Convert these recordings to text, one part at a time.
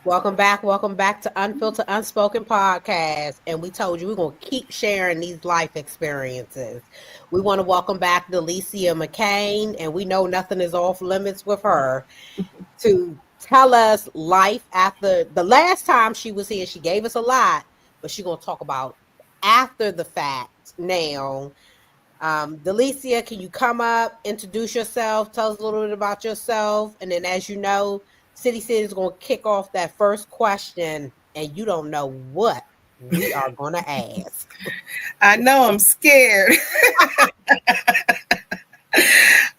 Welcome back to Unfiltered, Unspoken podcast. And we told you we're going to keep sharing these life experiences. We want to welcome back Delicia McCain, and we know nothing is off limits with her to tell us life after the last time she was here. She gave us a lot, but she's going to talk about after the fact now. Delicia, can you come up, introduce yourself, tell us a little bit about yourself, and then as you know, City City is going to kick off that first question, and you don't know what we are going to ask. I know I'm scared.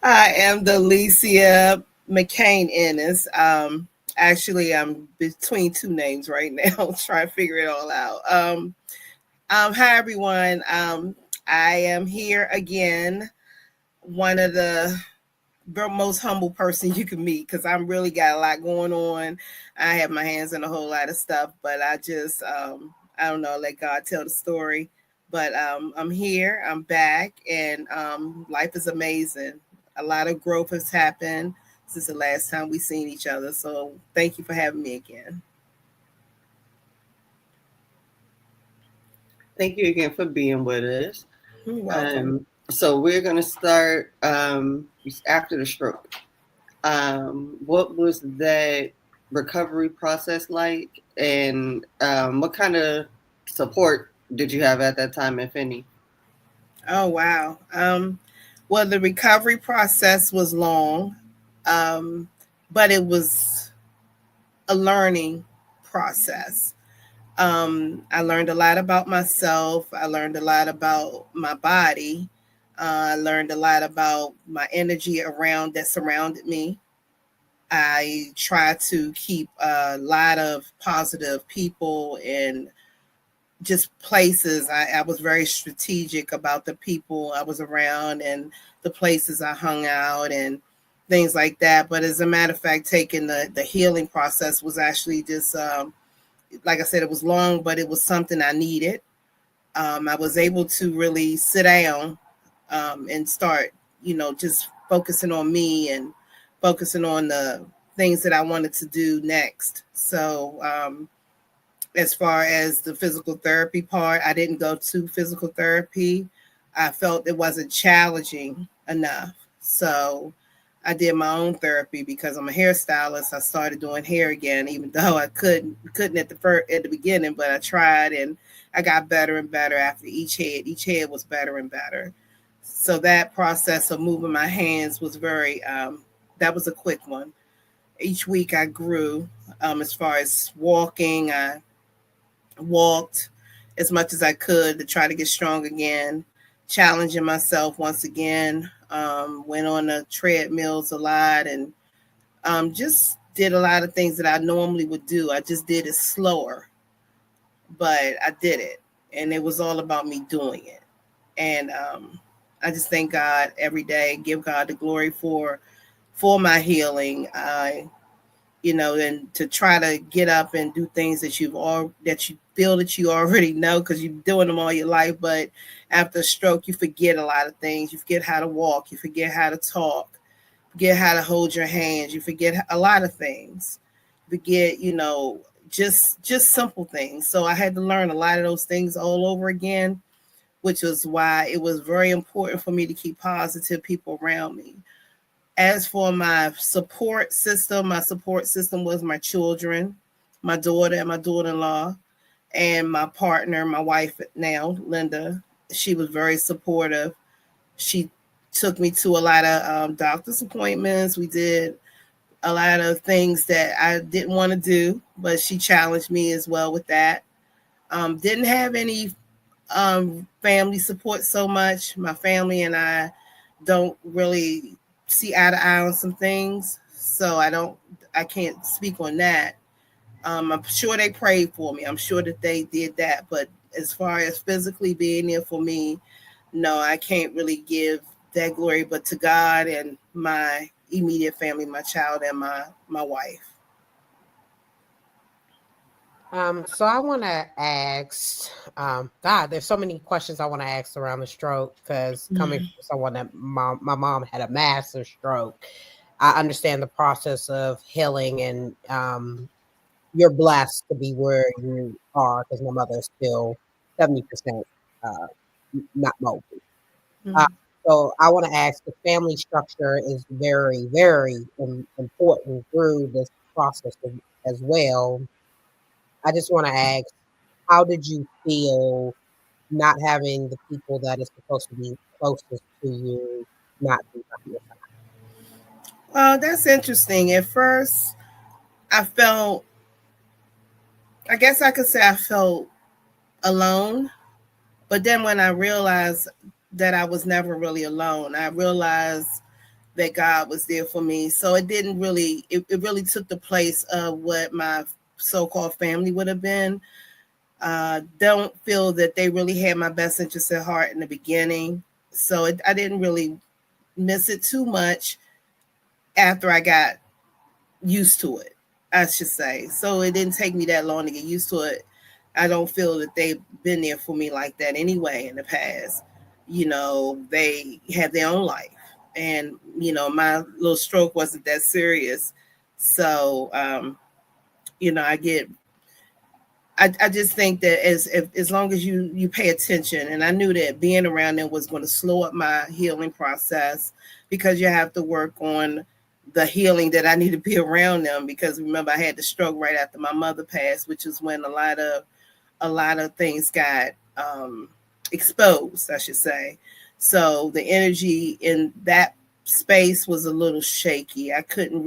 I am Delicia McCain Ennis. Actually, I'm between two names right now, trying to figure it all out. Hi everyone. I am here again. One of the most humble person you can meet because I'm really got a lot going on. I have my hands in a whole lot of stuff, but I just I don't know, let God tell the story. But I'm here, I'm back, and life is amazing. A lot of growth has happened since the last time we seen each other. So thank you for having me again. Thank you again for being with us. You're welcome. So we're going to start after the stroke. What was that recovery process like, and what kind of support did you have at that time, if any? Oh wow. Well, the recovery process was long, but it was a learning process. I learned a lot about myself. I learned a lot about my body. I learned a lot about my energy around that surrounded me. I try to keep a lot of positive people and just places. I was very strategic about the people I was around and the places I hung out and things like that. But as a matter of fact, taking the healing process was actually just, like I said, it was long, but it was something I needed. I was able to really sit down and start, just focusing on me and focusing on the things that I wanted to do next. So, as far as the physical therapy part, I didn't go to physical therapy. I felt it wasn't challenging enough. So I did my own therapy because I'm a hairstylist. I started doing hair again, even though I couldn't at the beginning, but I tried and I got better and better after each head. Each head was better and better. So that process of moving my hands was that was a quick one. Each week I grew as far as walking. I walked as much as I could to try to get strong again, challenging myself once again. Went on the treadmills a lot and just did a lot of things that I normally would do. I just did it slower, but I did it. And it was all about me doing it. And I just thank God every day, give God the glory for my healing. And to try to get up and do things that that you feel that you already know because you've been doing them all your life. But after a stroke, you forget a lot of things. You forget how to walk. You forget how to talk. Forget how to hold your hands. You forget a lot of things. Forget, just simple things. So I had to learn a lot of those things all over again, which was why it was very important for me to keep positive people around me. As for my support system was my children, my daughter and my daughter-in-law, and my partner, my wife now, Linda. She was very supportive. She took me to a lot of doctor's appointments. We did a lot of things that I didn't want to do, but she challenged me as well with that. Didn't have any family support so much. My family and I don't really see eye to eye on some things, so I can't speak on that. I'm sure they prayed for me. I'm sure that they did that, but as far as physically being there for me, no, I can't really give that glory, but to God and my immediate family, my child and my wife. So I want to ask, God, there's so many questions I want to ask around the stroke because coming from someone that my mom had a massive stroke, I understand the process of healing and you're blessed to be where you are because my mother is still 70% not mobile. Uh, Mhm. so I want to ask, the family structure is very, very important through this process as well. I just want to ask, how did you feel not having the people that is supposed to be closest to you not be by your side? Well, that's interesting. At first, I felt, I guess I could say I felt alone. But then when I realized that I was never really alone, I realized that God was there for me. So it didn't really, it really took the place of what my so-called family would have been. Don't feel that they really had my best interest at heart in the beginning. So I didn't really miss it too much after I got used to it, I should say. So it didn't take me that long to get used to it. I don't feel that they've been there for me like that anyway in the past. They had their own life. And, my little stroke wasn't that serious. So, I get I just think that as long as you pay attention, and I knew that being around them was going to slow up my healing process because you have to work on the healing that I need to be around them, because remember I had the stroke right after my mother passed, which is when a lot of things got exposed, I should say. So the energy in that space was a little shaky. Um, I couldn't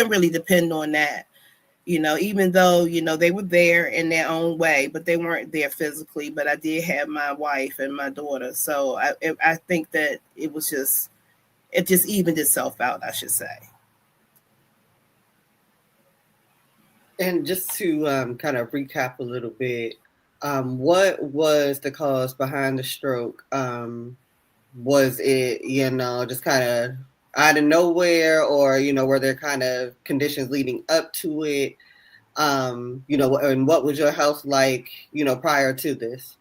really depend on that, even though, they were there in their own way, but they weren't there physically. But I did have my wife and my daughter. So I think that it just evened itself out, I should say. And just to kind of recap a little bit, what was the cause behind the stroke? Was it, just kind of out of nowhere, or, were there kind of conditions leading up to it? And what was your health like, prior to this?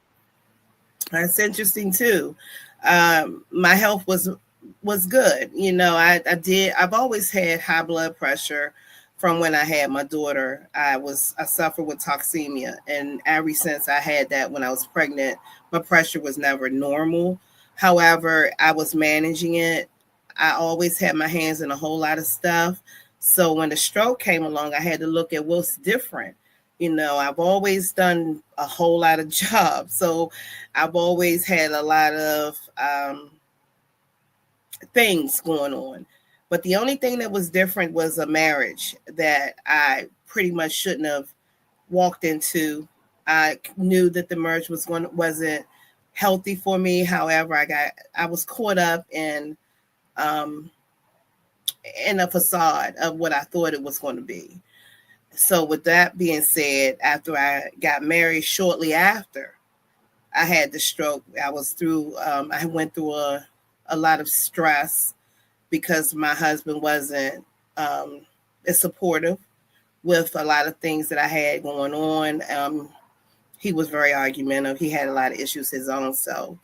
That's interesting too. My health was good. I've always had high blood pressure from when I had my daughter. I suffered with toxemia, and ever since I had that when I was pregnant, my pressure was never normal. However, I was managing it. I always had my hands in a whole lot of stuff. So when the stroke came along, I had to look at what's different. I've always done a whole lot of jobs. So I've always had a lot of things going on. But the only thing that was different was a marriage that I pretty much shouldn't have walked into. I knew that the marriage wasn't healthy for me. However, I was caught up um, in a facade of what I thought it was going to be. So with that being said, after I got married, shortly after I had the stroke, I went through a lot of stress because my husband wasn't as supportive with a lot of things that I had going on. He was very argumentative. He had a lot of issues his own self.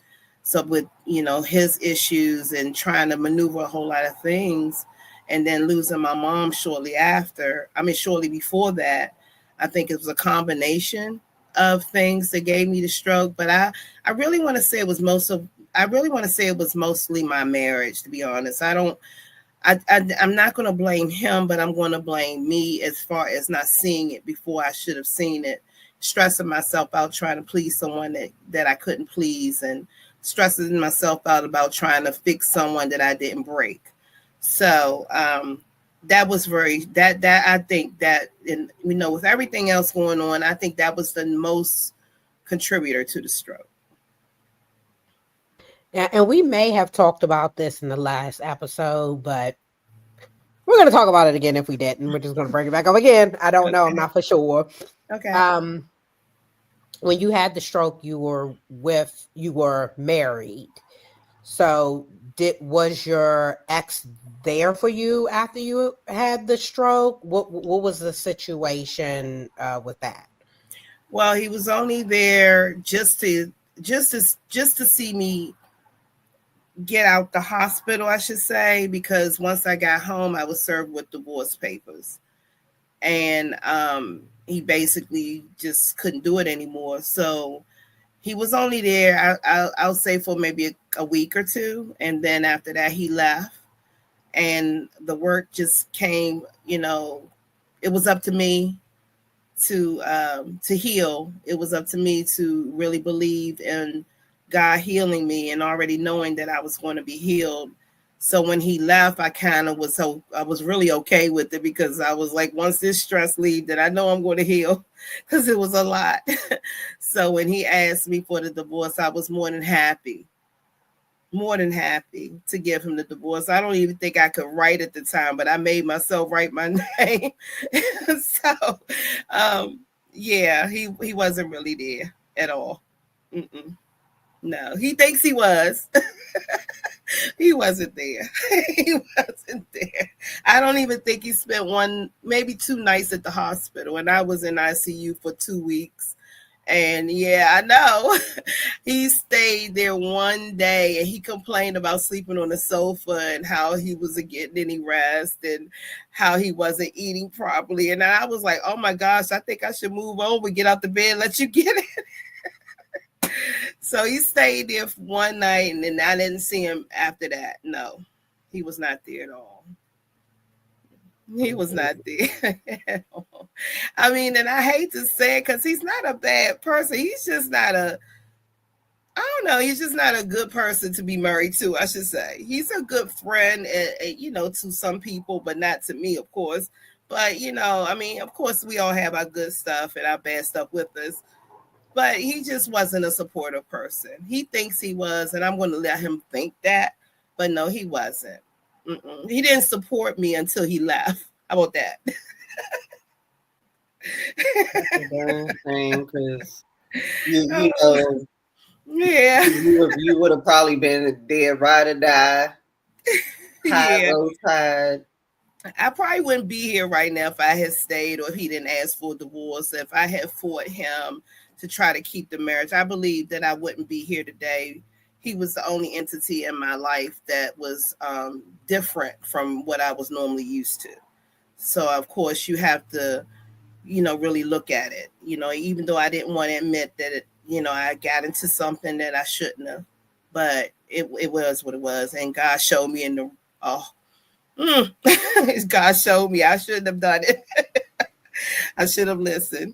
So with, his issues and trying to maneuver a whole lot of things, and then losing my mom shortly before that, I think it was a combination of things that gave me the stroke. But I really want to say I really want to say it was mostly my marriage, to be honest. I'm not going to blame him, but I'm going to blame me as far as not seeing it before I should have seen it, stressing myself out trying to please someone that I couldn't please, and stressing myself out about trying to fix someone that I didn't break. So that was that I think that, and with everything else going on, I think that was the most contributor to the stroke. And we may have talked about this in the last episode, but we're going to talk about it again if we didn't. We're just going to bring it back up again. I don't know. I'm not for sure. Okay. Um, when you had the stroke, you were married. So was your ex there for you after you had the stroke? What was the situation with that? Well, he was only there just to see me get out the hospital, I should say, because once I got home, I was served with divorce papers. And he basically just couldn't do it anymore. So he was only there, I'll say, for maybe a week or two. And then after that, he left. And the work just came, it was up to me to heal. It was up to me to really believe in God healing me and already knowing that I was going to be healed. So when he left, I was really okay with it, because I was like, once this stress leaves, then I know I'm going to heal, because it was a lot. So when he asked me for the divorce, I was more than happy to give him the divorce. I don't even think I could write at the time, but I made myself write my name. So, yeah, he wasn't really there at all. Mm-mm. No, he thinks he was. He wasn't there. He wasn't there. I don't even think he spent maybe 2 nights at the hospital, and I was in ICU for 2 weeks. And yeah, I know. He stayed there one day and he complained about sleeping on the sofa and how he wasn't getting any rest and how he wasn't eating properly. And I was like, oh my gosh, I think I should move over, get out the bed, let you get it. So he stayed there for one night, and then I didn't see him after that. No, he was not there at all. He was not there at all. I mean, and I hate to say it, because he's not a bad person. He's just not I don't know. He's just not a good person to be married to, I should say. He's a good friend, to some people, but not to me, of course. But, I mean, of course, we all have our good stuff and our bad stuff with us. But he just wasn't a supportive person. He thinks he was, and I'm going to let him think that. But no, he wasn't. Mm-mm. He didn't support me until he left. How about that? That's a darn shame, because you know, yeah, you would have probably been dead, ride or die, high, yeah. low tide. I probably wouldn't be here right now if I had stayed, or if he didn't ask for a divorce. If I had fought him to try to keep the marriage, I believe that I wouldn't be here today. He was the only entity in my life that was different from what I was normally used to. So, of course, you have to, really look at it. Even though I didn't want to admit that I got into something that I shouldn't have, but it was what it was. And God showed me God showed me I shouldn't have done it. I should have listened.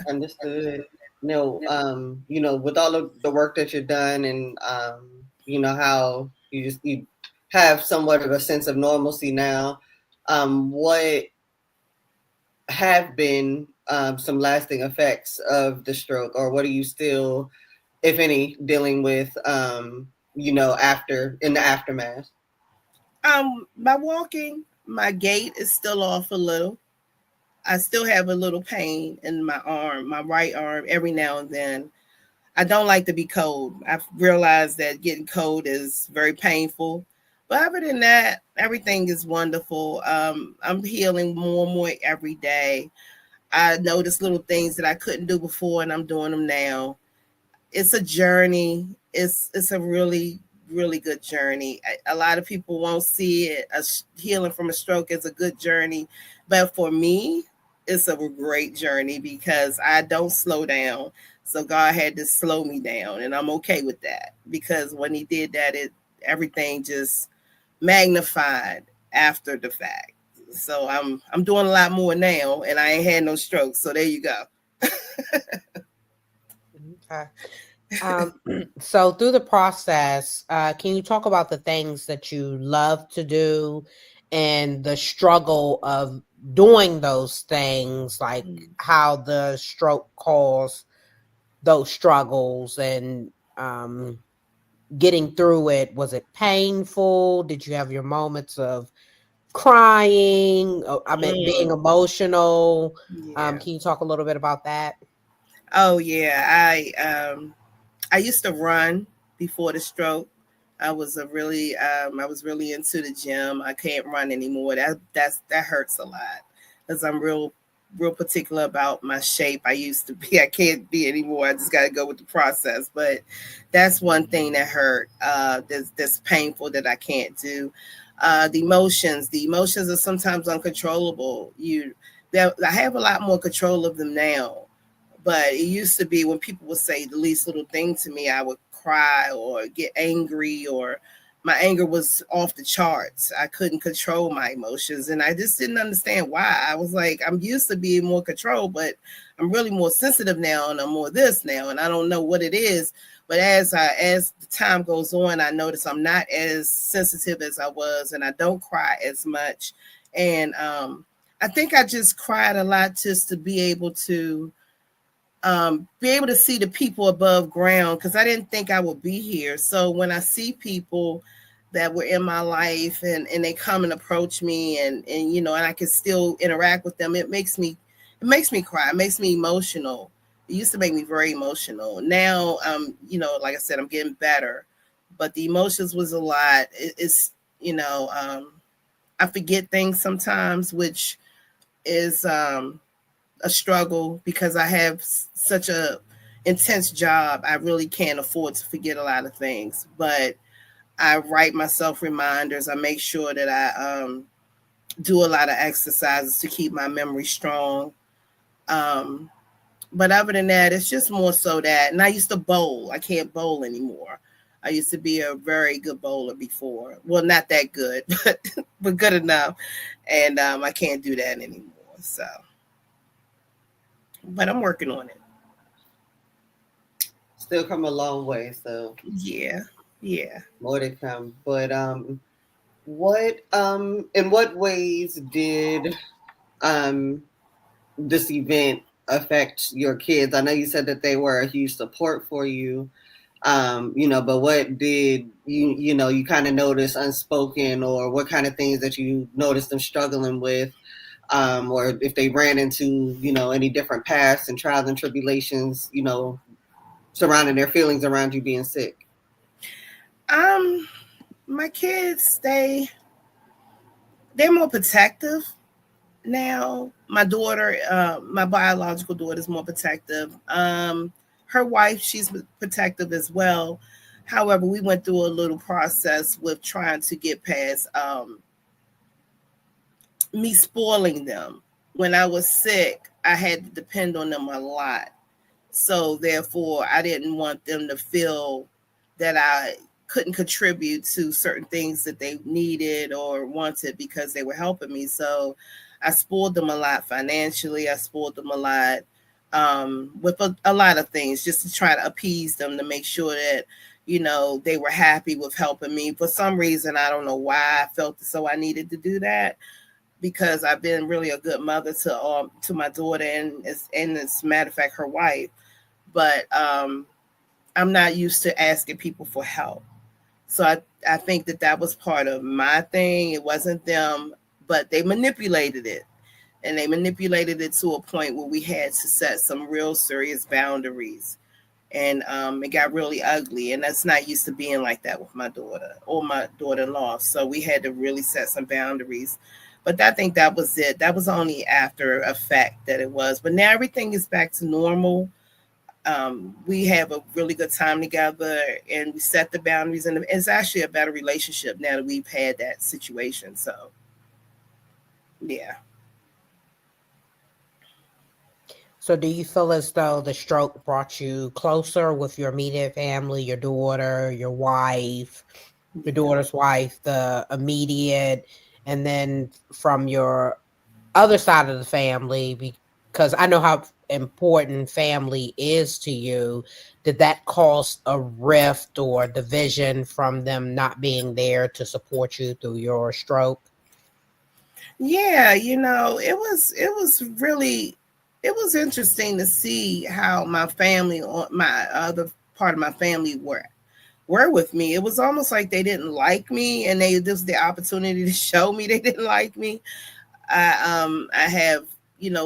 Understood. With all of the work that you've done, and how you have somewhat of a sense of normalcy now, what have been some lasting effects of the stroke, or what are you still, if any, dealing with after, in the aftermath? My walking, my gait is still off a little. I still have a little pain in my arm, my right arm, every now and then. I don't like to be cold. I've realized that getting cold is very painful. But other than that, everything is wonderful. I'm healing more and more every day. I notice little things that I couldn't do before, and I'm doing them now. It's a journey. It's a really, really good journey. A lot of people won't see it. Healing from a stroke is a good journey, but for me, it's a great journey, because I don't slow down. So God had to slow me down, and I'm okay with that, because when He did that, everything just magnified after the fact. So I'm doing a lot more now, and I ain't had no strokes. So there you go. Okay. So through the process, can you talk about the things that you love to do and the struggle of doing those things, like how the stroke caused those struggles, and getting through it? Was it painful? Did you have your moments of crying? I mean, being emotional. Yeah. Can you talk a little bit about that? Oh yeah. I used to run before the stroke. I was really into the gym. I can't run anymore. That hurts a lot, because I'm real real particular about my shape. I used to be. I can't be anymore. I just got to go with the process. But that's one thing that hurt. That's painful that I can't do. The emotions. The emotions are sometimes uncontrollable. I have a lot more control of them now. But it used to be when people would say the least little thing to me, I would cry or get angry, or my anger was off the charts. I couldn't control my emotions, and I just didn't understand why. I was like, I'm used to being more controlled, but I'm really more sensitive now, and I'm more this now, and I don't know what it is. But as the time goes on, I notice I'm not as sensitive as I was, and I don't cry as much. And I think I just cried a lot just to be able to see the people above ground, because I didn't think I would be here. So when I see people that were in my life, and they come and approach me, and and I can still interact with them, it makes me cry. It makes me emotional. It used to make me very emotional. Now, like I said, I'm getting better, but the emotions was a lot. It's I forget things sometimes, which is a struggle, because I have such a intense job. I really can't afford to forget a lot of things, but I write myself reminders. I make sure that I do a lot of exercises to keep my memory strong. Um, but other than that, it's just more so that, and I used to bowl. I can't bowl anymore. I used to be a very good bowler before. Well, not that good, but good enough. And I can't do that anymore. So, but I'm working on it. Still come a long way, so Yeah. Yeah. more to come. But what in what ways did um this event affect your kids? I know you said that they were a huge support for you, but what did you kind of notice unspoken, or what kind of things that you noticed them struggling with, or if they ran into, any different paths and trials and tribulations, surrounding their feelings around you being sick? Um, my kids, they're more protective now. My daughter, my biological daughter, is more protective. Her wife, she's protective as well. However, we went through a little process with trying to get past me spoiling them. When I was sick, I had to depend on them a lot. So therefore, I didn't want them to feel that I couldn't contribute to certain things that they needed or wanted, because they were helping me. So I spoiled them a lot financially. I spoiled them a lot with a lot of things, just to try to appease them, to make sure that they were happy with helping me. For some reason, I don't know why I felt as so I needed to do that, because I've been really a good mother to my daughter, and as a matter of fact, her wife. But I'm not used to asking people for help. So I think that was part of my thing. It wasn't them, but they manipulated it. And they manipulated it to a point where we had to set some real serious boundaries. And it got really ugly. And that's not used to being like that with my daughter or my daughter-in-law. So we had to really set some boundaries. But I think that was it. That was only after effect that it was. But now everything is back to normal. We have a really good time together, and we set the boundaries, and it's actually a better relationship now that we've had that situation. So, yeah. So, do you feel as though the stroke brought you closer with your immediate family, your daughter, your wife, your daughter's wife, the immediate, and then from your other side of the family, because I know how important family is to you? Did that cause a rift or division from them not being there to support you through your stroke? Yeah, it was interesting to see how my family, my other part of my family, were with me. It was almost like they didn't like me, and this was the opportunity to show me they didn't like me. I have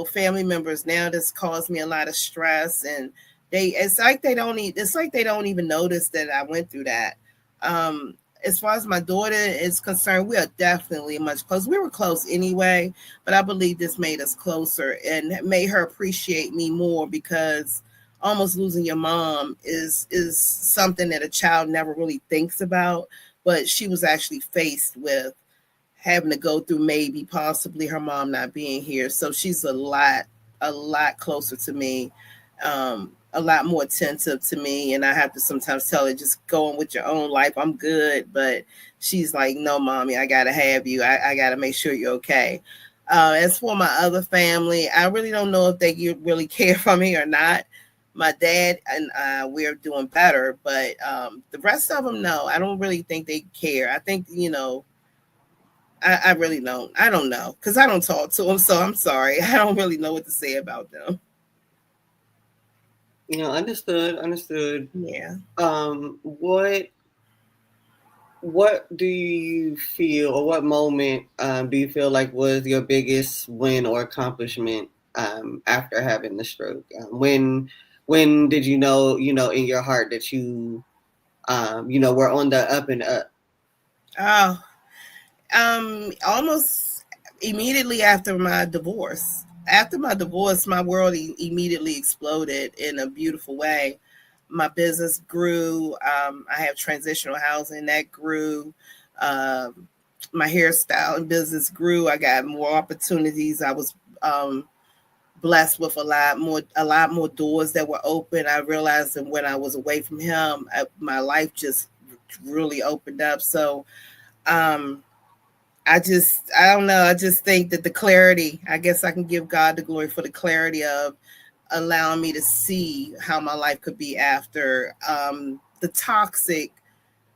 family members now that's caused me a lot of stress, and it's like they don't even notice that I went through that. as far as my daughter is concerned, we are definitely much closer. We were close anyway, but I believe this made us closer and made her appreciate me more, because almost losing your mom is something that a child never really thinks about, but she was actually faced with having to go through maybe possibly her mom not being here. So she's a lot closer to me, a lot more attentive to me. And I have to sometimes tell her, just go on with your own life. I'm good. But she's like, no, mommy, I got to have you. I got to make sure you're okay. As for my other family, I really don't know if they really care for me or not. My dad and we're doing better, but the rest of them, no, I don't really think they care. I think, I really don't. I don't know, because I don't talk to them, so I'm sorry. I don't really know what to say about them. Understood. Yeah. What do you feel, or what moment do you feel like was your biggest win or accomplishment after having the stroke? When did you know, in your heart that were on the up and up? Oh, almost immediately after my divorce. After my divorce, my world immediately exploded in a beautiful way. My business grew. I have transitional housing that grew. Um, my hairstyling business grew. I got more opportunities. I was blessed with a lot more doors that were open. I realized that when I was away from him, my life just really opened up. So um, I don't know. I just think that the clarity, I guess I can give God the glory for the clarity of allowing me to see how my life could be after the toxic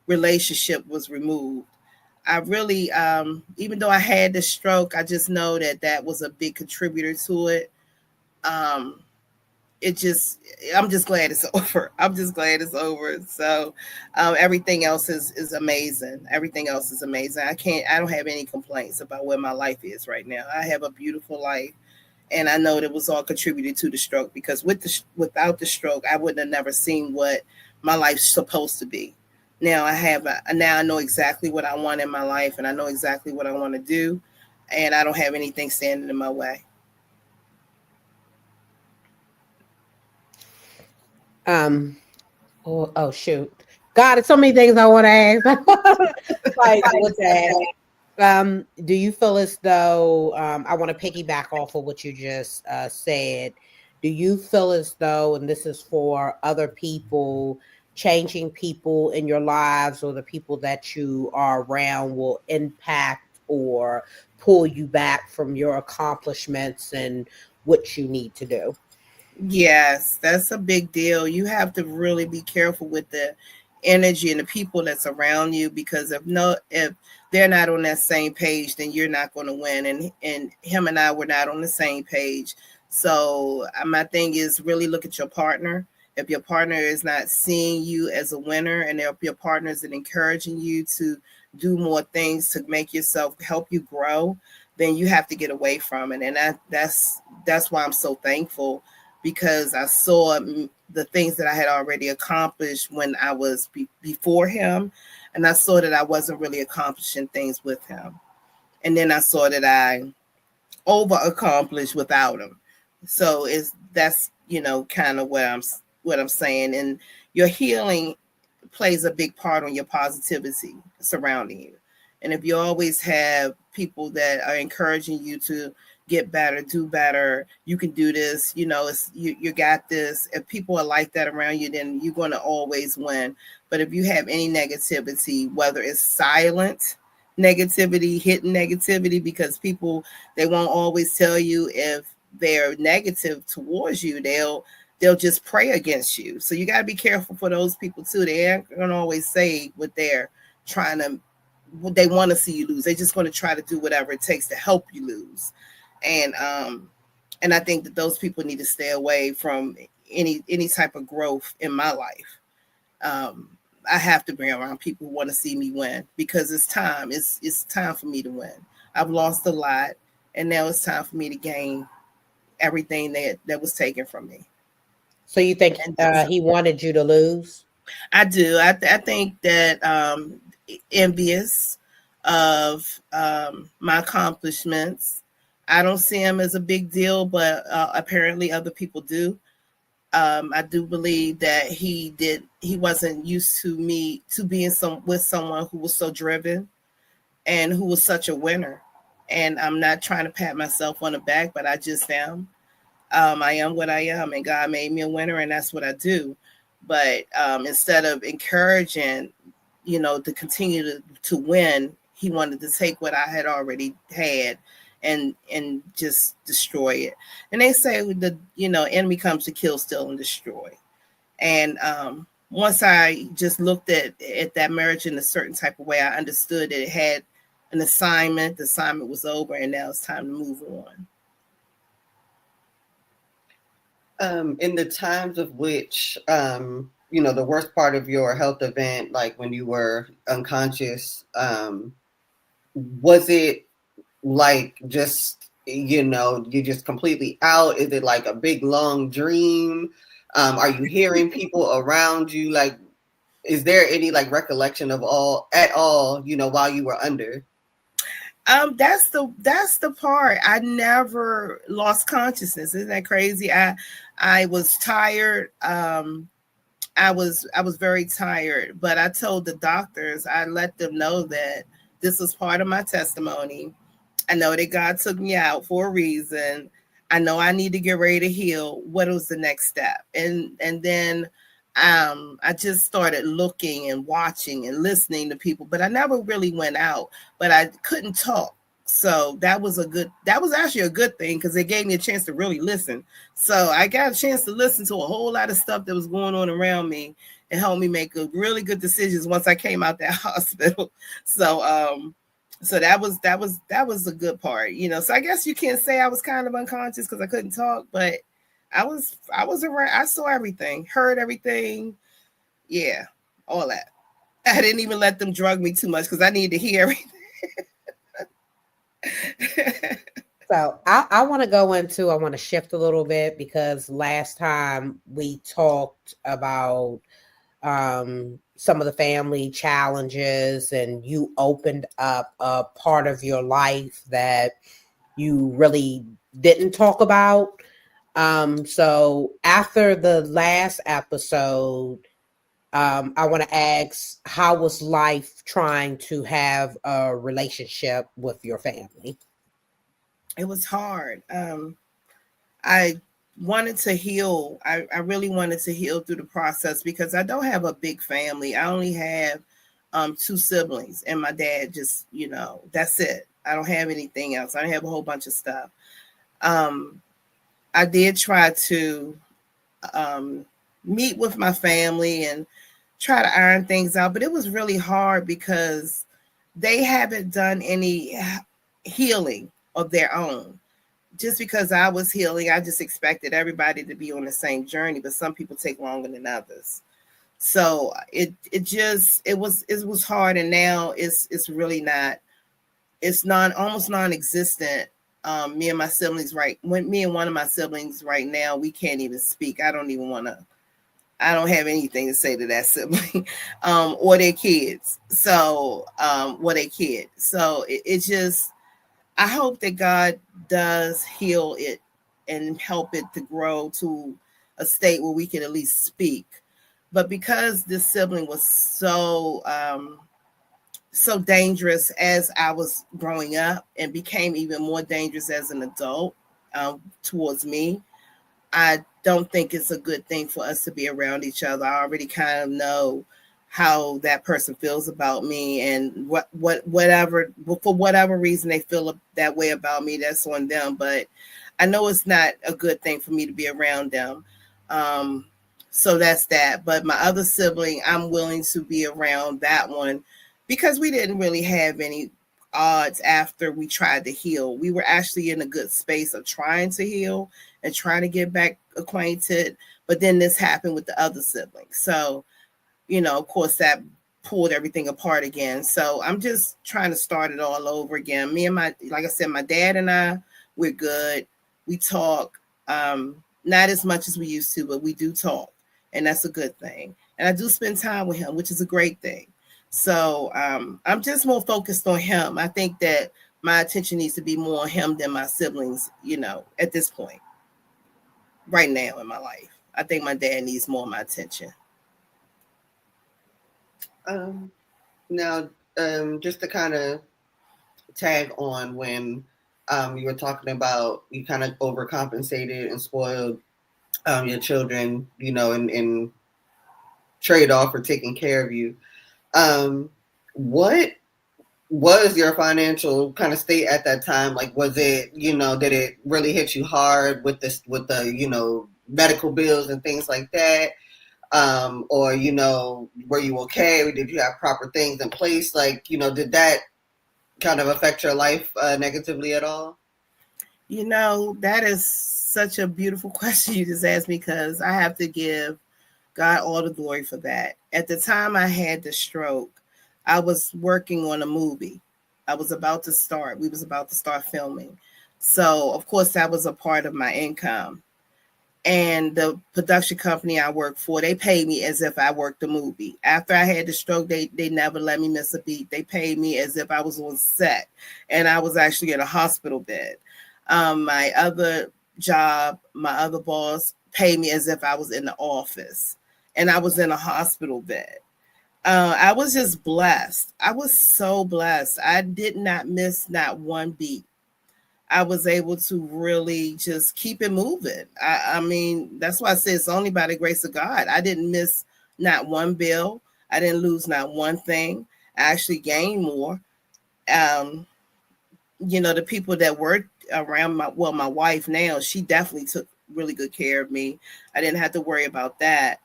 relationship was removed. I really, even though I had the stroke, I just know that that was a big contributor to it. Um, it just, I'm just glad it's over. I'm just glad it's over. So everything else is amazing. Everything else is amazing. I don't have any complaints about where my life is right now. I have a beautiful life, and I know that was all contributed to the stroke, because without the stroke, I wouldn't have never seen what my life's supposed to be. Now now I know exactly what I want in my life, and I know exactly what I want to do, and I don't have anything standing in my way. Um, oh shoot. God, it's so many things I want to ask. Like with that. Do you feel as though I want to piggyback off of what you just said? Do you feel as though, and this is for other people, changing people in your lives or the people that you are around will impact or pull you back from your accomplishments and what you need to do? Yes, that's a big deal. You have to really be careful with the energy and the people that's around you, because if they're not on that same page, then you're not going to win. And him and I were not on the same page. So my thing is, really look at your partner. If your partner is not seeing you as a winner, and if your partner isn't encouraging you to do more things to make yourself help you grow, then you have to get away from it. And that's why I'm so thankful, because I saw the things that I had already accomplished when I was before him, and I saw that I wasn't really accomplishing things with him, and then I saw that I over accomplished without him. So it's that's kind of what I'm saying, and your healing plays a big part on your positivity surrounding you. And if you always have people that are encouraging you to get better, do better, you can do this, you got this. If people are like that around you, then you're going to always win. But if you have any negativity, whether it's silent negativity, hidden negativity, because people, they won't always tell you if they're negative towards you, they'll just pray against you. So you got to be careful for those people too. They aren't going to always say what they're trying to, what they want to see you lose. They're just going to try to do whatever it takes to help you lose. And I think that those people need to stay away from any type of growth in my life. I have to bring around people who want to see me win, because it's time. It's time for me to win. I've lost a lot, and now it's time for me to gain everything that was taken from me. So you think And he wanted you to lose? I do. I think that envious of my accomplishments. I don't see him as a big deal, but apparently other people do. I do believe that he wasn't used to me to being with someone who was so driven and who was such a winner. And I'm not trying to pat myself on the back, but I just am. I am what I am, and God made me a winner, and that's what I do. But instead of encouraging, to continue to win, he wanted to take what I had already had and just destroy it. And they say enemy comes to kill, steal, and destroy. And once I just looked at that marriage in a certain type of way, I understood that it had an assignment. The assignment was over, and now it's time to move on. In the times of which, the worst part of your health event, like when you were unconscious, was it like just, you're just completely out? Is it like a big, long dream? Are you hearing people around you? Like, is there any like recollection of at all, while you were under? That's the part. I never lost consciousness. Isn't that crazy? I was tired. I was very tired, but I told the doctors, I let them know that this was part of my testimony. I know that God took me out for a reason. I know I need to get ready to heal. What was the next step? And then I just started looking and watching and listening to people, but I never really went out, but I couldn't talk. So that was actually a good thing, because it gave me a chance to really listen. So I got a chance to listen to a whole lot of stuff that was going on around me and helped me make really good decisions once I came out that hospital. So that was a good part, So I guess you can't say I was kind of unconscious because I couldn't talk, but I was around. I saw everything, heard everything. Yeah, all that. I didn't even let them drug me too much because I needed to hear everything. So I want to shift a little bit, because last time we talked about some of the family challenges, and you opened up a part of your life that you really didn't talk about. So after the last episode, I want to ask, how was life trying to have a relationship with your family? It was hard. I wanted to heal. I really wanted to heal through the process, because I don't have a big family. I only have 2 siblings, and my dad just, that's it. I don't have anything else. I don't have a whole bunch of stuff. I did try to meet with my family and try to iron things out, but it was really hard because they haven't done any healing of their own. Just because I was healing, I just expected everybody to be on the same journey, but some people take longer than others. So it was hard, and now it's really not. It's almost non-existent. Me and my siblings, me and one of my siblings right now, we can't even speak. I don't have anything to say to that sibling, or their kids. So, it's just, I hope that God does heal it and help it to grow to a state where we can at least speak. But because this sibling was so dangerous as I was growing up, and became even more dangerous as an adult towards me, I don't think it's a good thing for us to be around each other. I already kind of know how that person feels about me, and whatever, for whatever reason they feel that way about me, that's on them. But I know it's not a good thing for me to be around them. So that's that. But my other sibling, I'm willing to be around that one, because we didn't really have any odds after we tried to heal. We were actually in a good space of trying to heal and trying to get back acquainted. But then this happened with the other sibling. So, of course, that pulled everything apart again. So I'm just trying to start it all over again. Like I said, my dad and I, we're good. We talk, not as much as we used to, but we do talk. And that's a good thing. And I do spend time with him, which is a great thing. So I'm just more focused on him. I think that my attention needs to be more on him than my siblings, at this point, right now in my life. I think my dad needs more of my attention. Um, Now, just to kind of tag on when you were talking about you kind of overcompensated and spoiled your children, and trade off for taking care of you. What was your financial kind of state at that time? Like, was it, did it really hit you hard with the, medical bills and things like that? Or, were you okay? Did you have proper things in place? Like, did that kind of affect your life negatively at all? That is such a beautiful question you just asked me, because I have to give God all the glory for that. At the time I had the stroke, I was working on a movie. We was about to start filming. So of course that was a part of my income. And the production company I worked for, they paid me as if I worked the movie. After I had the stroke, they never let me miss a beat. They paid me as if I was on set and I was actually in a hospital bed. My other job, my other boss paid me as if I was in the office and I was in a hospital bed. I was just blessed. I was so blessed. I did not miss not one beat. I was able to really just keep it moving. I mean, that's why I say it's only by the grace of God. I didn't miss not one bill. I didn't lose not one thing. I actually gained more. Um, the people that worked around my wife now, she definitely took really good care of me. I didn't have to worry about that.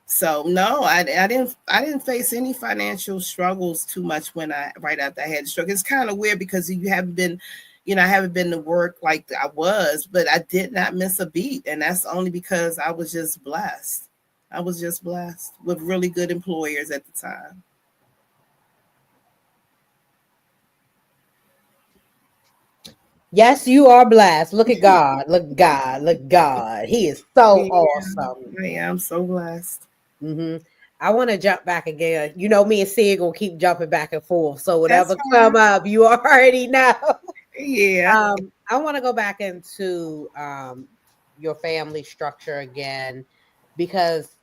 So no, I didn't face any financial struggles too much when right after I had the stroke. It's kind of weird because I haven't been to work like I was, but I did not miss a beat. And that's only because I was just blessed. I was just blessed with really good employers at the time. Yes, you are blessed. Look at God. Look at God. Look at God. He is so Yeah, awesome. I am so blessed. hmm I want to jump back again. You know, me and Sid gonna keep jumping back and forth. So That's whatever come fine. up, you already know. Yeah. I want to go back into your family structure again, because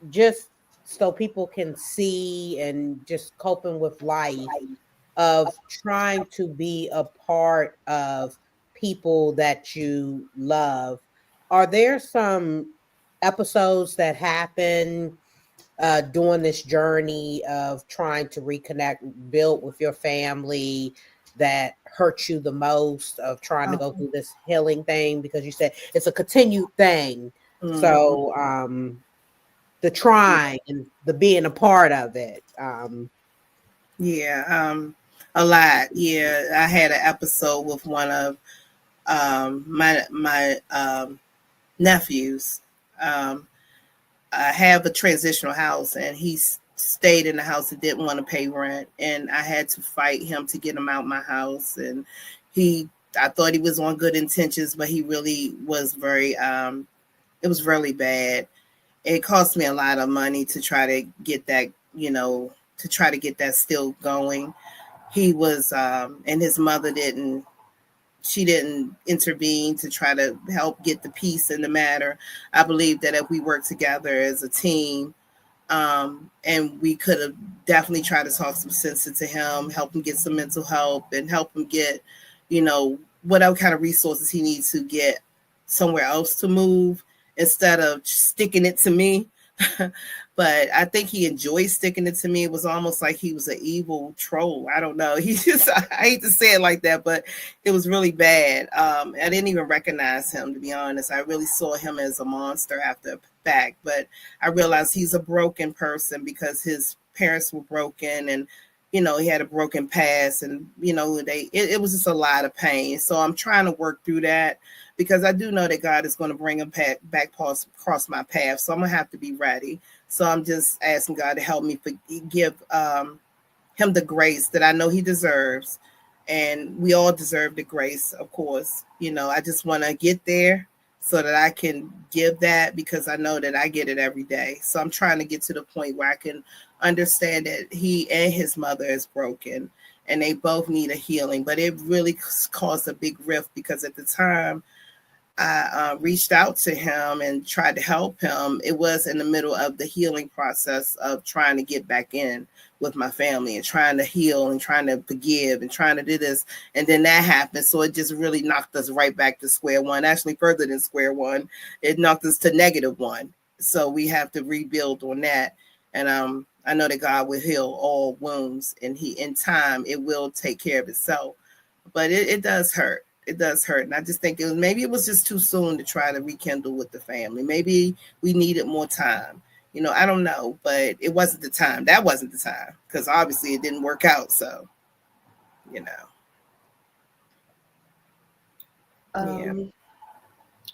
just so people can see and just coping with life, of trying to be a part of people that you love. Are there some episodes that happen during this journey of trying to reconnect, build with your family, that hurt you the most, of trying to Oh, go through this healing thing? Because you said it's a continued thing. mhm. So the trying and the being a part of it. Yeah. A lot. Yeah. I had an episode with one of my nephews. Um, I have a transitional house, and he stayed in the house and didn't want to pay rent, and I had to fight him to get him out my house. And he, I thought he was on good intentions, but he really was very. It was really bad. It cost me a lot of money to try to get that, to try to get that still going. He was, and his mother didn't. She didn't intervene to try to help get the peace in the matter. I believe that if we worked together as a team, and we could have definitely tried to talk some sense into him, help him get some mental help, and help him get, whatever kind of resources he needs to get somewhere else to move, instead of sticking it to me. But I think he enjoyed sticking it to me. It was almost like he was an evil troll. I don't know. He just, I hate to say it like that, but it was really bad. I didn't even recognize him, to be honest. I really saw him as a monster after the fact, but I realized he's a broken person because his parents were broken, and he had a broken past, and it was just a lot of pain. So I'm trying to work through that, because I do know that God is going to bring him back across my path. So I'm gonna have to be ready. So I'm just asking God to help me give him the grace that I know he deserves, and we all deserve the grace, of course. I just want to get there so that I can give that, because I know that I get it every day. So I'm trying to get to the point where I can understand that he and his mother is broken and they both need a healing. But it really caused a big rift, because at the time I reached out to him and tried to help him. It was in the middle of the healing process of trying to get back in with my family and trying to heal and trying to forgive and trying to do this. And then that happened. So it just really knocked us right back to square one, actually further than square one. It knocked us to -1. So we have to rebuild on that. And I know that God will heal all wounds, and he, in time, it will take care of itself. But it does hurt. It does hurt. And I just think maybe it was just too soon to try to rekindle with the family. Maybe we needed more time. I don't know, but it wasn't the time. That wasn't the time, because obviously it didn't work out. So, yeah.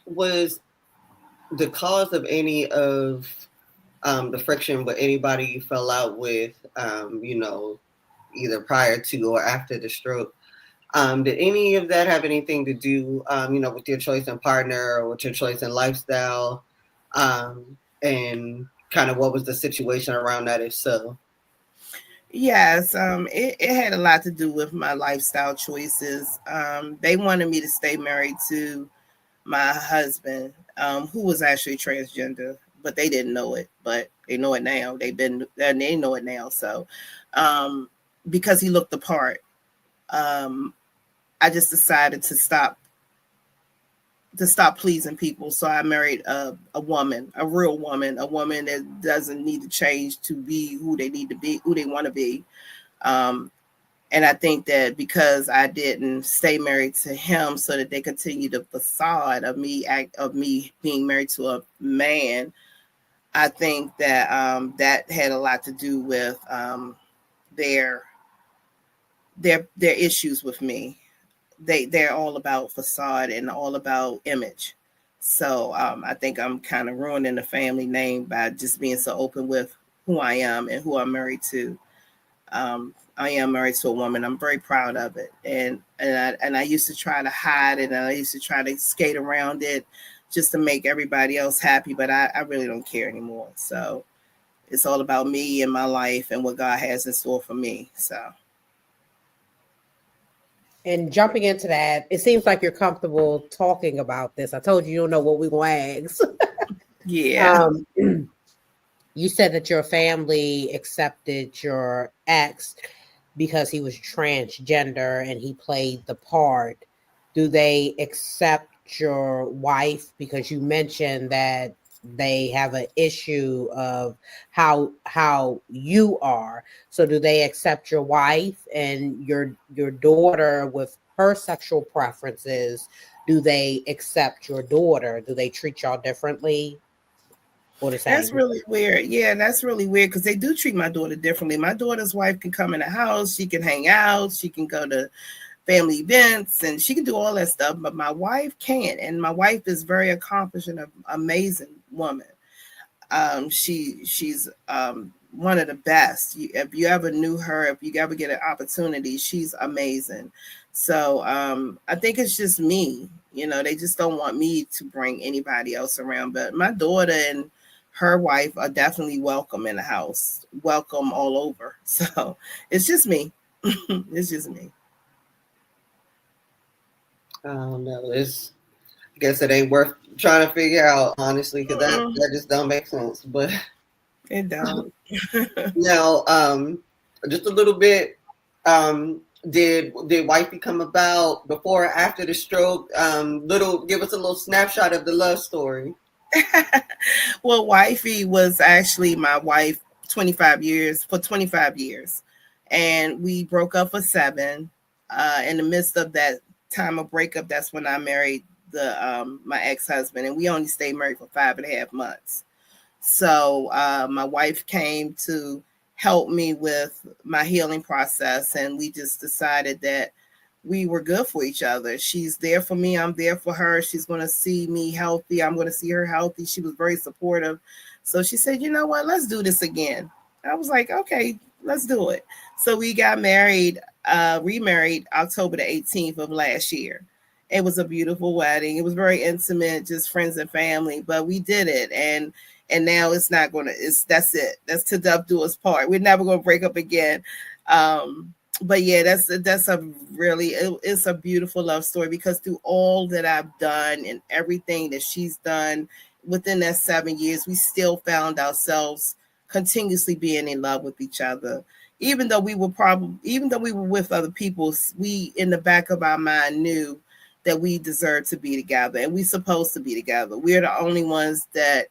Was the cause of any of the friction with anybody you fell out with, either prior to or after the stroke, did any of that have anything to do, with your choice in partner or with your choice in lifestyle? And kind of what was the situation around that, if so? Yes, it had a lot to do with my lifestyle choices. They wanted me to stay married to my husband, who was actually transgender, but they didn't know it, but they know it now. They know it now. So, because he looked the part, I just decided to stop pleasing people. So I married a woman, a real woman, a woman that doesn't need to change to be who they need to be, who they want to be. And I think that because I didn't stay married to him, so that they continue the facade of me being married to a man, I think that that had a lot to do with their issues with me. They're all about facade and all about image. So I think I'm kind of ruining the family name by just being so open with who I am and who I'm married to. I am married to a woman. I'm very proud of it. And I used to try to hide it, and I used to try to skate around it just to make everybody else happy. But I really don't care anymore. So it's all about me and my life and what God has in store for me. So. And jumping into that, it seems like you're comfortable talking about this. I told you don't know what we're going to ask. Yeah. You said that your family accepted your ex because he was transgender and he played the part. Do they accept your wife? Because you mentioned that they have an issue of how you are. So do they accept your wife and your daughter with her sexual preferences? Do they accept your daughter? Do they treat y'all differently? That's really weird. Yeah, that's really weird, because they do treat my daughter differently. My daughter's wife can come in the house, she can hang out, she can go to family events, and she can do all that stuff, but my wife can't. And my wife is very accomplished and an amazing woman. She's one of the best. If you ever knew her, if you ever get an opportunity, she's amazing. So I think it's just me. They just don't want me to bring anybody else around. But my daughter and her wife are definitely welcome in the house, welcome all over. So it's just me. It's just me. I don't know. I guess it ain't worth trying to figure out, honestly, because that just don't make sense. But it don't. Now, just a little bit. Did wifey come about before or after the stroke? Give us a little snapshot of the love story. Well, wifey was actually my wife 25 years, and we broke up for 7. In the midst of that time of breakup, that's when I married my ex-husband, and we only stayed married for 5.5 months. So my wife came to help me with my healing process, and we just decided that we were good for each other. She's there for me. I'm there for her. She's going to see me healthy. I'm going to see her healthy. She was very supportive. So she said, you know what, let's do this again. I was like, okay, let's do it. So we got married, remarried October the 18th of last year. It was a beautiful wedding. It was very intimate, just friends and family, but we did it. And now it's not gonna, that's it. That's to death do us part. We're never gonna break up again. But yeah, that's a really, it's a beautiful love story, because through all that I've done and everything that she's done within that 7 years, we still found ourselves continuously being in love with each other. Even though we were with other people, we in the back of our mind knew that we deserved to be together, and we supposed to be together. We're the only ones that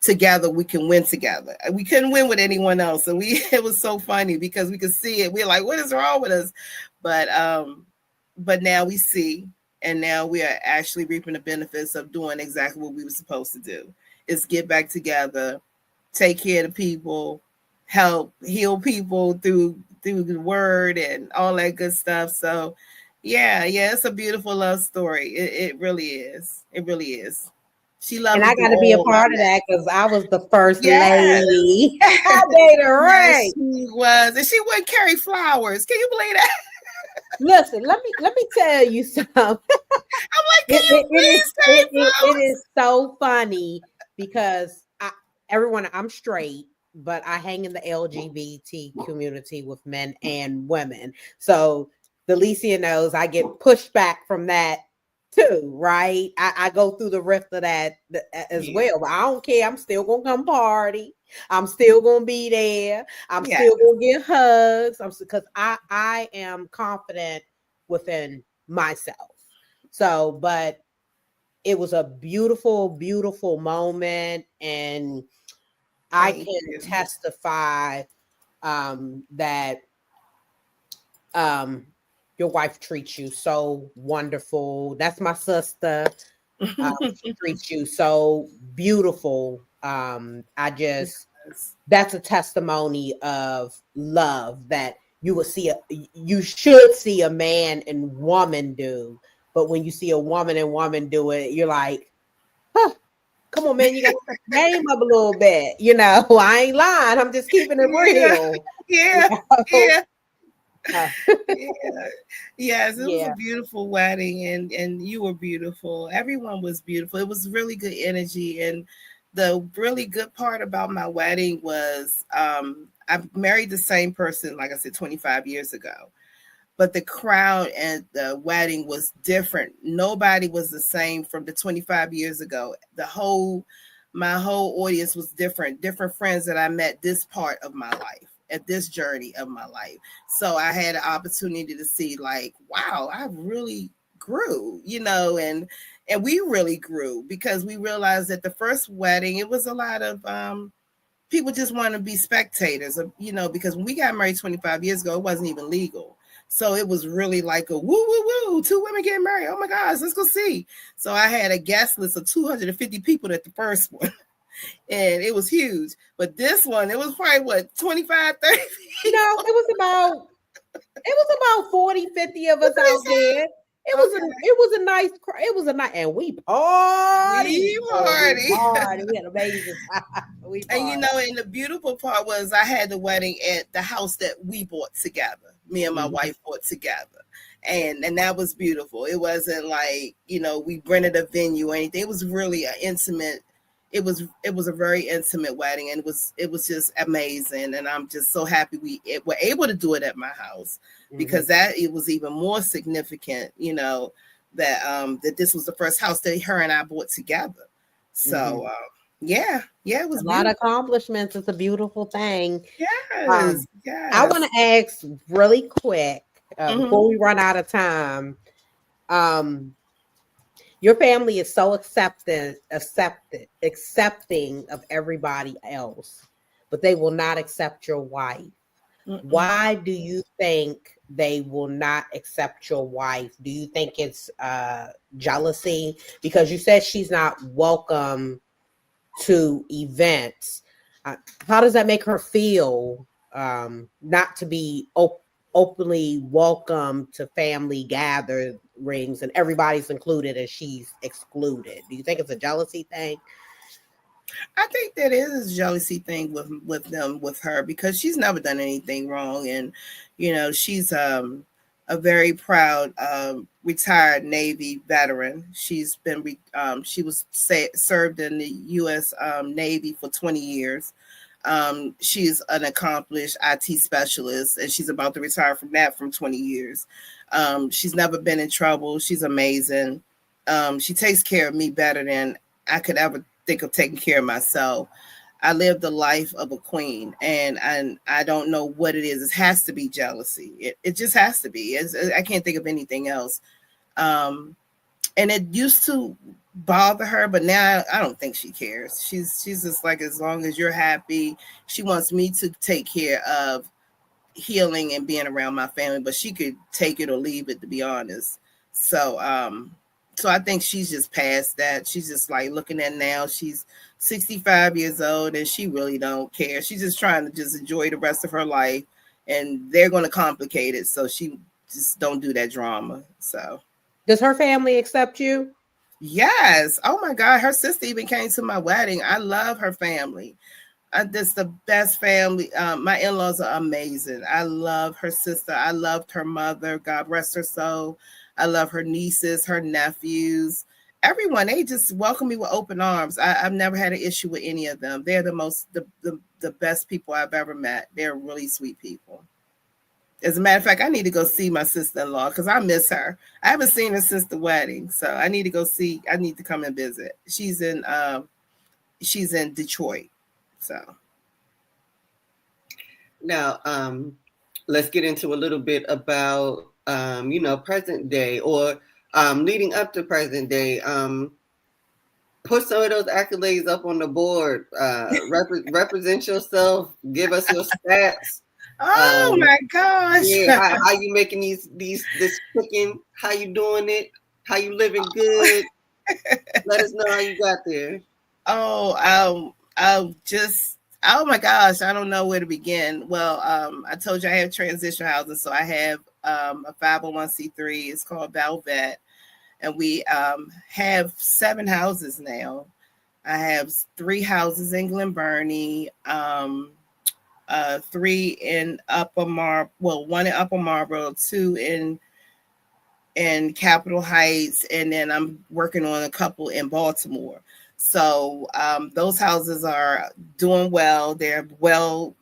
together we can win together. We couldn't win with anyone else. And it was so funny because we could see it. We're like, what is wrong with us? But now we see, and now we are actually reaping the benefits of doing exactly what we were supposed to do, is get back together, take care of the people, help heal people through the word and all that good stuff. So yeah, it's a beautiful love story. It really is. It really is. She loved And me I got through to be a all part of of that. that because I was the first Yes. lady. I made it Yes, right. she was. And she wouldn't carry flowers. Can you believe that? Listen, let me tell you something. I'm like, can you please carry It flowers? is so funny because I'm straight, but I hang in the LGBT community with men and women. So Delicia knows I get pushed back from that too, right? I go through the rift of that as well, but I don't care. I'm still gonna come party. I'm still gonna be there. I'm Yeah. still gonna get hugs. Because I am confident within myself. So, but it was a beautiful, beautiful moment, and I Thank can you. testify that um, your wife treats you so wonderful. That's my sister. She treats you so beautiful. That's a testimony of love that you should see a man and woman do. But when you see a woman and woman do it, you're like, huh, come on, man, you got to step the game up a little bit. I ain't lying. I'm just keeping it Yeah. real. Yeah. You Yeah. know? Yeah. Yes, it was a Yeah. beautiful wedding, and you were beautiful. Everyone was beautiful. It was really good energy. And the really good part about my wedding was I married the same person, like I said, 25 years ago. But the crowd at the wedding was different. Nobody was the same from the 25 years ago. My whole audience was different friends that I met this part of my life, at this journey of my life. So I had an opportunity to see, like, wow, I really grew, and we really grew, because we realized that the first wedding, it was a lot of people just want to be spectators, because when we got married 25 years ago, it wasn't even legal. So it was really like a woo, woo, woo, two women getting married. Oh my gosh, let's go see. So I had a guest list of 250 people at the first one, and it was huge. But this one, it was probably what, 25, 30 people? No, it was about 40, 50 of us out there. It was a nice, and we party. We Oh, we party. party. We had an amazing time. We And party. and the beautiful part was I had the wedding at the house that we bought together. Me and my wife bought together. And that was beautiful. It wasn't like, we rented a venue or anything. It was really an intimate, it was a very intimate wedding, and it was just amazing. And I'm just so happy we were able to do it at my house, because that it was even more significant, that this was the first house that her and I bought together. So yeah, it was A lot of beautiful. accomplishments. It's a beautiful thing. Yes, I want yes. to ask really quick Hmm. before we run out of time. Um, your family is so accepting of everybody else, but they will not accept your wife. Mm-mm. Why do you think they will not accept your wife? Do you think it's jealousy? Because you said she's not welcome to events. How does that make her feel not to be openly welcome to family gatherings and everybody's included and she's excluded? Do you think it's a jealousy thing? I think that is a jealousy thing with her, because she's never done anything wrong, and she's a very proud retired Navy veteran. She was served in the U.S. Navy for 20 years. She's an accomplished IT specialist, and she's about to retire from that from 20 years. She's never been in trouble. She's amazing. She takes care of me better than I could ever think of taking care of myself. I live the life of a queen, and I don't know what it is. It has to be jealousy. It just has to be. I can't think of anything else. And it used to bother her, but now I don't think she cares. She's just like, as long as you're happy. She wants me to take care of healing and being around my family, but she could take it or leave it, to be honest. So I think she's just past that. She's just like looking at now. She's 65 years old and she really don't care. She's just trying to just enjoy the rest of her life, and they're going to complicate it. So she just don't do that drama. So does her family accept you? Yes. Oh my God. Her sister even came to my wedding. I love her family. That's the best family. My in-laws are amazing. I love her sister. I loved her mother. God rest her soul. I love her nieces, her nephews, everyone. They just welcome me with open arms. I've never had an issue with any of them. They're the best people I've ever met. They're really sweet people. As a matter of fact, I need to go see my sister-in-law because I miss her. I haven't seen her since the wedding, so I need to come and visit. She's in Detroit. So now, let's get into a little bit about present day, or leading up to present day. Put some of those accolades up on the board. Represent yourself. Give us your stats. Oh my gosh! Yeah, how you making this cooking? How you doing it? How you living good? Let us know how you got there. Oh my gosh, I don't know where to begin. Well, I told you I have transition housing, so I have a 501c3. It's called Velvet, and we have 7 houses now. I have 3 houses in Glen Burnie, 3 in Upper Marlboro, 1 in Upper Marlboro, 2 in Capitol Heights, and then I'm working on a couple in Baltimore. So those houses are doing well. They're well,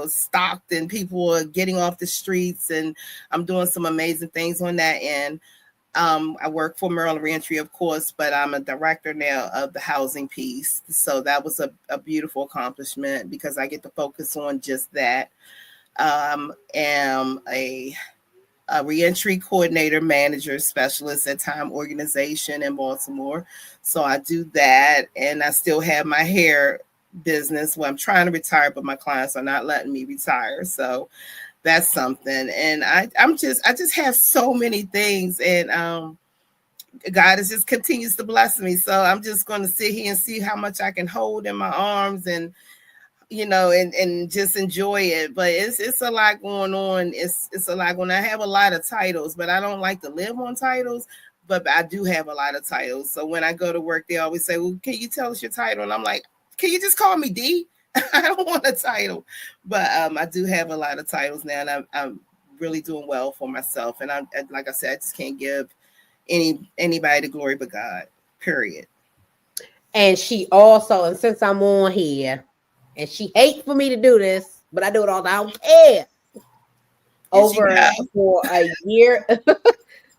stocked, and people are getting off the streets, and I'm doing some amazing things on that end. I work for Maryland Reentry, of course, but I'm a director now of the housing piece. So that was a beautiful accomplishment because I get to focus on just that. Am a reentry coordinator, manager, specialist at Time Organization in Baltimore. So I do that, and I still have my hair business where I'm trying to retire, but my clients are not letting me retire. So that's something. And I just have so many things, and God just continues to bless me. So I'm just going to sit here and see how much I can hold in my arms, and and just enjoy it. But it's a lot going on. It's a lot going on. I have a lot of titles, but I don't like to live on titles. But I do have a lot of titles. So when I go to work, they always say, well, can you tell us your title? And I'm like, can you just call me D? I don't want a title. But I do have a lot of titles now, and I'm really doing well for myself. And like I said, I just can't give anybody the glory but God, period. And she also, and since I'm on here, and she hates for me to do this, but I do it all the time. I don't care. For a year,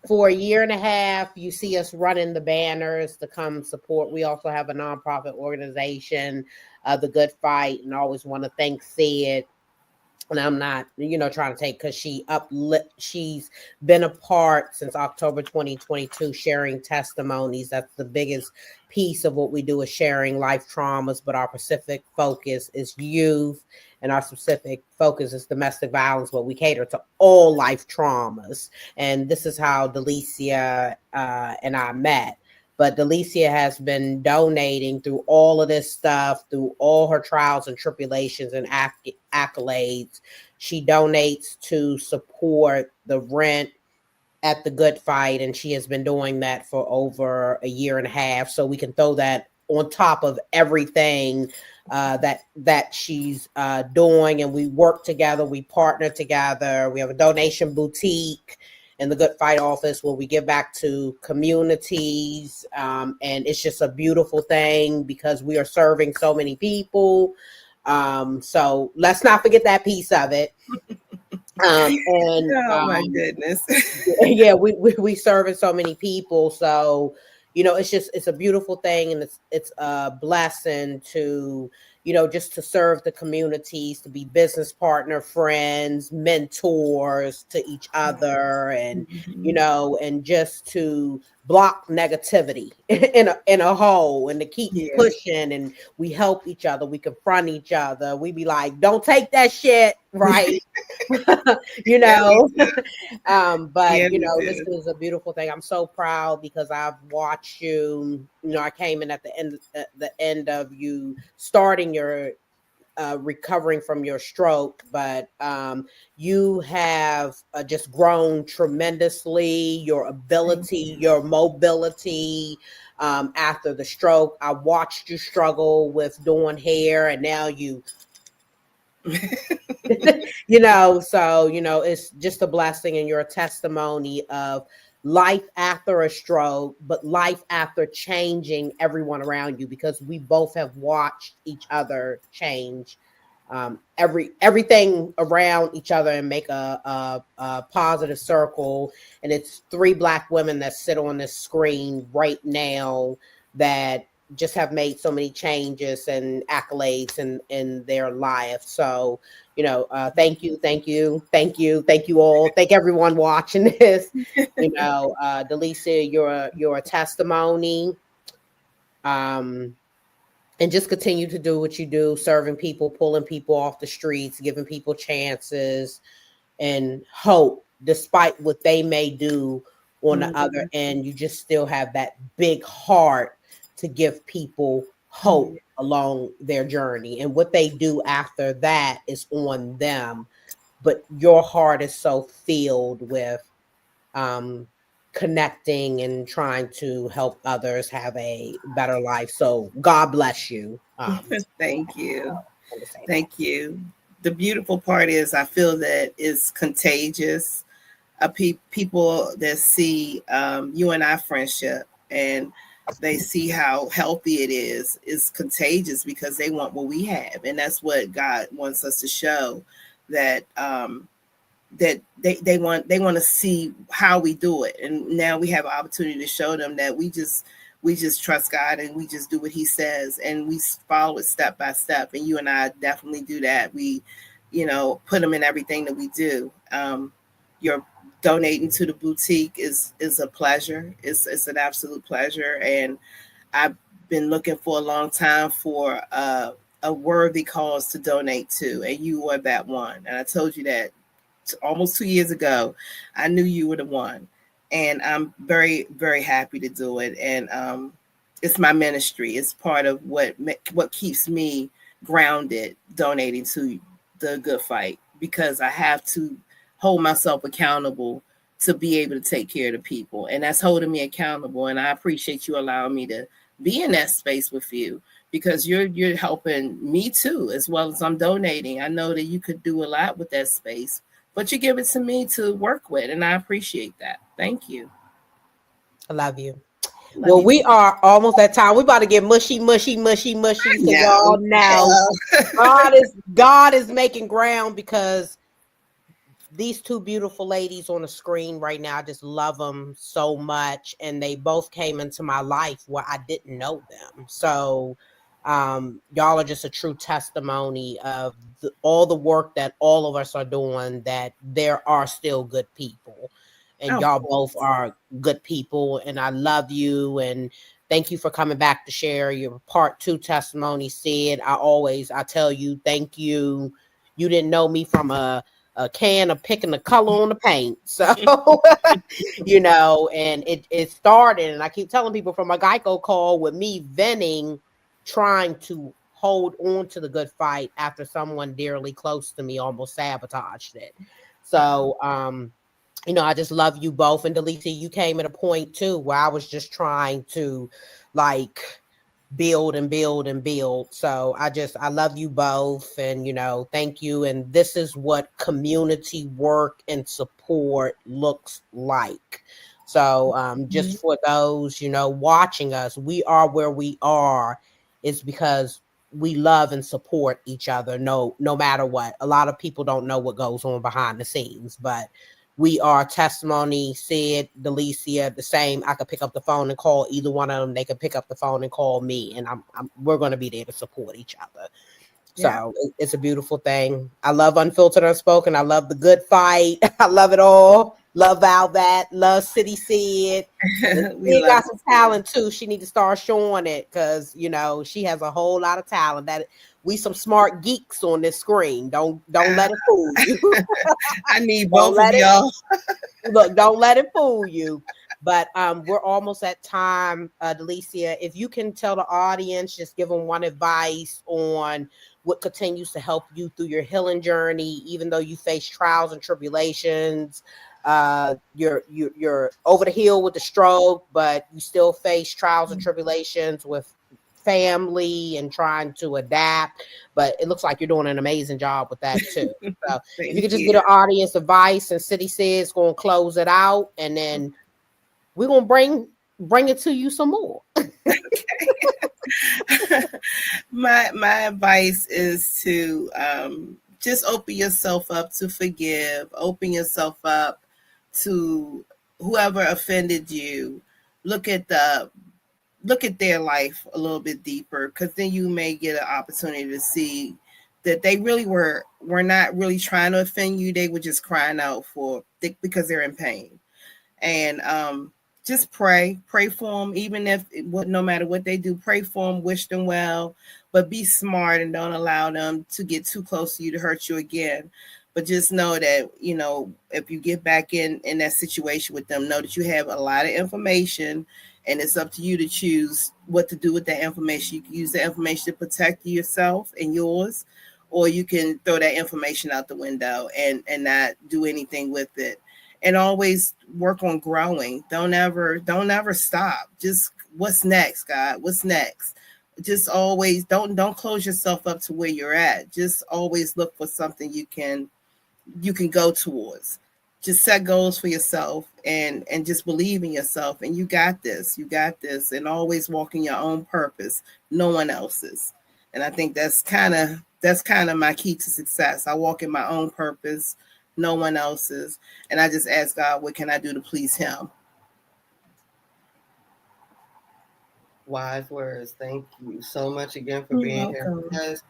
for a year and a half, you see us running the banners to come support. We also have a nonprofit organization, The Good Fight, and I always want to thank Sid. And I'm not, trying to take, because she's been a part since October 2022, sharing testimonies. That's the biggest piece of what we do, is sharing life traumas, but our specific focus is youth, and our specific focus is domestic violence, but we cater to all life traumas. And this is how Delicia and I met. But Delicia has been donating through all of this stuff, through all her trials and tribulations and accolades. She donates to support the rent at the Good Fight, and she has been doing that for over a year and a half. So we can throw that on top of everything that she's doing, and we work together, we partner together. We have a donation boutique, in the Good Fight office, where we give back to communities. And it's just a beautiful thing because we are serving so many people. So let's not forget that piece of it. Oh my goodness. Yeah, we serving so many people. So, it's a beautiful thing, and it's a blessing to, just to serve the communities, to be business partner, friends, mentors to each other, and and just to block negativity in a hole, and to keep Yeah. pushing, and we help each other, we confront each other, we be like, don't take that shit, right? you Yeah, know we do. but Yeah, we this do. is a beautiful thing. I'm so proud because I've watched you. I came in at the end of you starting your recovering from your stroke, but you have just grown tremendously. Your Thank ability, you. your mobility, after the stroke, I watched you struggle with doing hair, and now you so it's just a blessing, and you're a testimony of life after a stroke, but life after changing everyone around you, because we both have watched each other change, everything around each other, and make a positive circle. And it's three Black women that sit on this screen right now that just have made so many changes and accolades in their life. So thank you, thank you, thank you, thank you all, thank everyone watching this. Delicia, you're a testimony. um and just continue to do what you do, serving people, pulling people off the streets, giving people chances and hope, despite what they may do on the other Mhm. end. You just still have that big heart to give people hope along their journey, and what they do after that is on them. But your heart is so filled with um, connecting and trying to help others have a better life. So God bless you. Thank you. I want to say that. Thank you. The beautiful part is I feel that it's contagious. People that see you and I friendship, and they see how healthy it is contagious, because they want what we have, and that's what God wants us to show, that that they want to see how we do it. And now we have an opportunity to show them that we just trust God, and we just do what he says, and we follow it step by step. And you and I definitely do that. We put them in everything that we do. You're donating to the boutique is a pleasure. It's an absolute pleasure. And I've been looking for a long time for a worthy cause to donate to, and you are that one. And I told you that almost 2 years ago. I knew you were the one, and I'm very, very happy to do it. And it's my ministry. It's part of what keeps me grounded, donating to the Good Fight, because I have to hold myself accountable to be able to take care of the people, and that's holding me accountable. And I appreciate you allowing me to be in that space with you, because you're helping me too, as well as I'm donating. I know that you could do a lot with that space, but you give it to me to work with, and I appreciate that. Thank you. I love you. Love Well, you we too. are almost at time. We about to get mushy, mushy, mushy, mushy. So No. y'all know Oh. God is making ground, because these two beautiful ladies on the screen right now, I just love them so much, and they both came into my life where I didn't know them. So y'all are just a true testimony of all the work that all of us are doing, that there are still good people, and Of y'all both course. are good people, and I love you. And thank you for coming back to share your part two testimony. Sid, I tell you, thank you. You didn't know me from a can of picking the color on the paint. So, and it started, and I keep telling people, from a Geico call with me venting, trying to hold on to the Good Fight after someone dearly close to me almost sabotaged it. Wow. So, I just love you both. And Delicia, you came at a point too where I was just trying to, like, build and build and build. So I love you both, and thank you. And this is what community work and support looks like. So just for those watching us, we are where we are is because we love and support each other, no matter what. A lot of people don't know what goes on behind the scenes, but we are Testimony, Sid, Delicia, the same. I could pick up the phone and call either one of them. They could pick up the phone and call me, and we're going to be there to support each other. So it's a beautiful thing. I love Unfiltered, Unspoken. I love the good fight. I love it all. Love Val that. Love City Sid. We got some talent too. She need to start showing it because she has a whole lot of talent. That we some smart geeks on this screen. Don't let it fool you. I need both of y'all. Look, don't let it fool you. But we're almost at time, Delicia. If you can tell the audience, just give them one advice on what continues to help you through your healing journey, even though you face trials and tribulations. You're over the hill with the stroke, but you still face trials and tribulations with family and trying to adapt. But it looks like you're doing an amazing job with that too. So if you could just get an audience advice, and City says going to close it out, and then we're going to bring it to you some more. My advice is to just open yourself up to forgive, open yourself up to whoever offended you. Look at their life a little bit deeper, because then you may get an opportunity to see that they really were not really trying to offend you. They were just crying out because they're in pain. And just pray for them, even if no matter what they do, pray for them, wish them well, but be smart and don't allow them to get too close to you to hurt you again. But just know that, if you get back in that situation with them, know that you have a lot of information, and it's up to you to choose what to do with that information. You can use the information to protect yourself and yours, or you can throw that information out the window and not do anything with it. And always work on growing. Don't ever stop. Just what's next, God? What's next? Just always don't close yourself up to where you're at. Just always look for something you can go towards. Just set goals for yourself and just believe in yourself. And you got this. And always walk in your own purpose, no one else's. And I think that's kind of my key to success. I walk in my own purpose, no one else's, and I just ask God, what can I do to please him? Wise words. Thank you so much again for being here with us.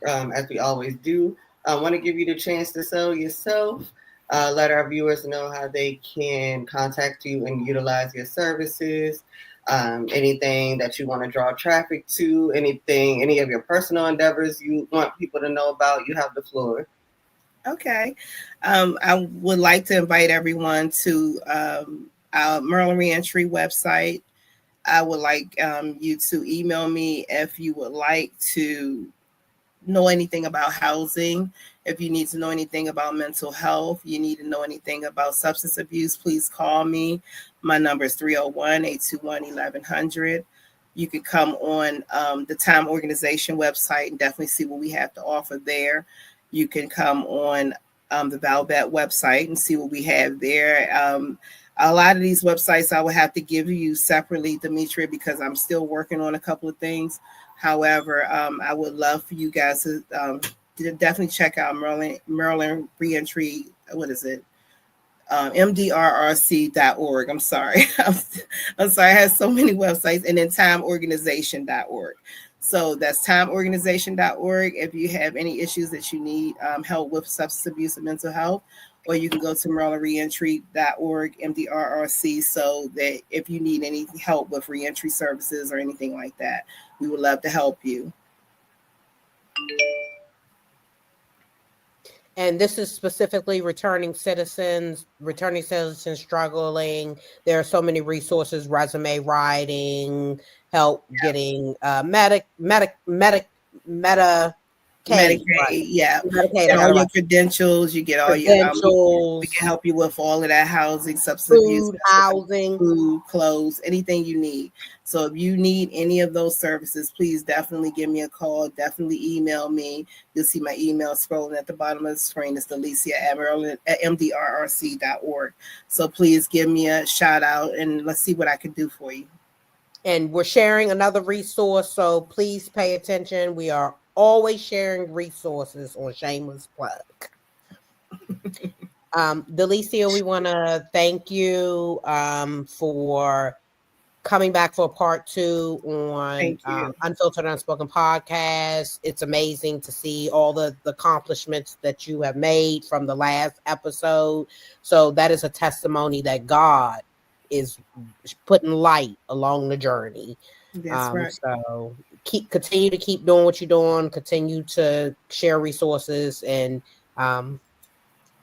As we always do, I want to give you the chance to sell yourself. Let our viewers know how they can contact you and utilize your services. Anything that you want to draw traffic to, any of your personal endeavors you want people to know about, you have the floor. Okay. I would like to invite everyone to our Maryland Reentry website. I would like you to email me if you would like to know anything about housing. If you need to know anything about mental health, you need to know anything about substance abuse, please call me. My number is 301-821-1100. You can come on the Time Organization website and definitely see what we have to offer there. You can come on the Valvet website and see what we have there. A lot of these websites I will have to give you separately, Demetria, because I'm still working on a couple of things. However, I would love for you guys to definitely check out Maryland Reentry. What is it? MDRRC.org. I'm sorry. I'm sorry. I have so many websites. And then timeorganization.org. So that's timeorganization.org. If you have any issues that you need help with substance abuse and mental health, or you can go to marylandreentry.org, MDRRC, so that if you need any help with reentry services or anything like that, we would love to help you. And this is specifically returning citizens struggling. There are so many resources, resume writing, help getting meta Medicaid, Medicaid, right? yeah. Medicaid, I Get got all it your right. credentials. You get all your we Credentials, can help you with all of that housing, substance abuse, food, housing. food, clothes, anything you need. So if you need any of those services, please definitely give me a call. Definitely email me. You'll see my email scrolling at the bottom of the screen. It's Delicia at mdrrc.org. So please give me a shout out and let's see what I can do for you. And we're sharing another resource, so please pay attention. We are always sharing resources on Shameless Plug. Delicia, we want to thank you for coming back for part 2 on Thank you. Unfiltered Unspoken podcast. It's amazing to see all the accomplishments that you have made from the last episode. So that is a testimony that God is putting light along the journey. That's right. So continue to keep doing what you're doing, continue to share resources, and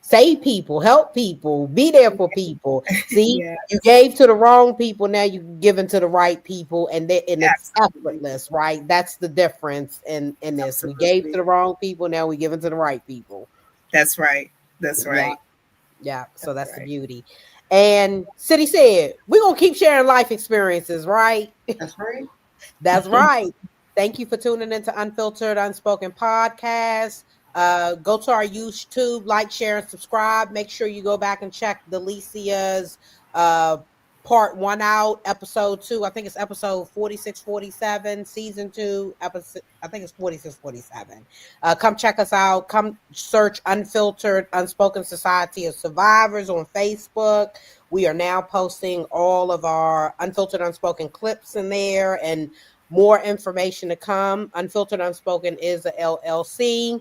save people, help people, be there for people. See, Yeah, you gave to the wrong people, now you're giving to the right people, and it's absolutely. effortless, right? That's the difference in this. We gave to Absolutely. the wrong people, now we're giving to the right people. That's right. That's Yeah, right. yeah. So that's the Right. beauty. And City said, we're gonna keep sharing life experiences, right? That's right. That's right. Thank you for tuning into Unfiltered Unspoken Podcast. Go to our YouTube, like, share, and subscribe. Make sure you go back and check Delicia's part 1 out, episode 2. I think it's episode 46, 47, season 2, episode. I think it's 46, 47. Come check us out. Come search Unfiltered Unspoken Society of Survivors on Facebook. We are now posting all of our Unfiltered Unspoken clips in there, and more information to come. Unfiltered Unspoken is a LLC.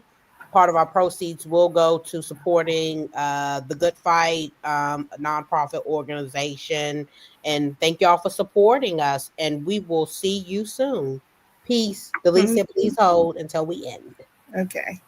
Part of our proceeds will go to supporting the Good Fight, a nonprofit organization. And thank y'all for supporting us. And we will see you soon. Peace. Delicia, please hold until we end. Okay.